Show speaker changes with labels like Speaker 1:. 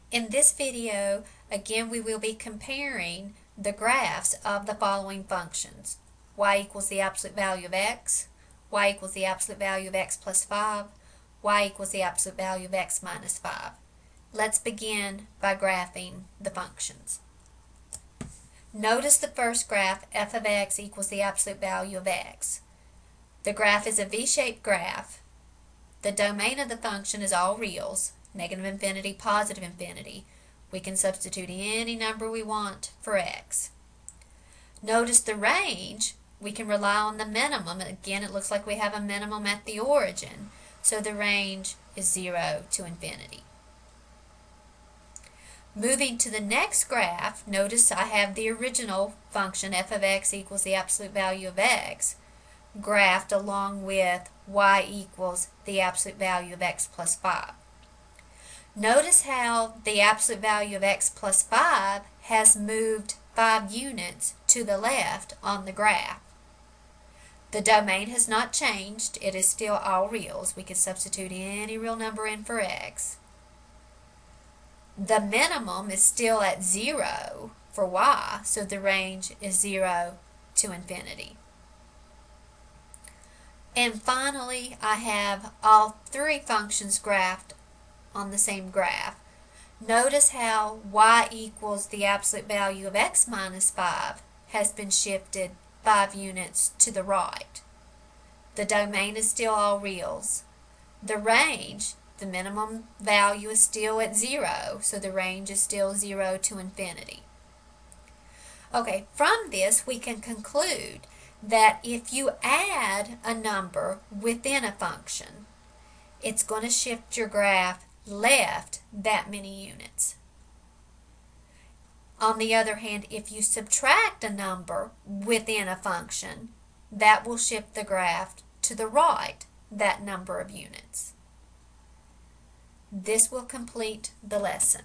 Speaker 1: In this video, again we will be comparing the graphs of the following functions. Y equals the absolute value of x, y equals the absolute value of x plus 5, y equals the absolute value of x minus 5. Let's begin by graphing the functions. Notice the first graph, f of x equals the absolute value of x. The graph is a V-shaped graph. The domain of the function is all reals, negative infinity, positive infinity. We can substitute any number we want for x. Notice the range, we can rely on the minimum. Again, it looks like we have a minimum at the origin, so the range is 0 to infinity. Moving to the next graph, notice I have the original function f of x equals the absolute value of x graphed along with y equals the absolute value of x plus 5. Notice how the absolute value of x plus 5 has moved 5 units to the left on the graph. The domain has not changed. It is still all reals. We could substitute any real number in for x. The minimum is still at 0 for y, so the range is 0 to infinity. And finally, I have all three functions graphed on the same graph. Notice how y equals the absolute value of x minus 5 has been shifted 5 units to the right. The domain is still all reals. The range, the minimum value is still at 0, so the range is still 0 to infinity. Okay, from this we can conclude that if you add a number within a function, it's going to shift your graph left that many units. On the other hand, if you subtract a number within a function, that will shift the graph to the right that number of units. This will complete the lesson.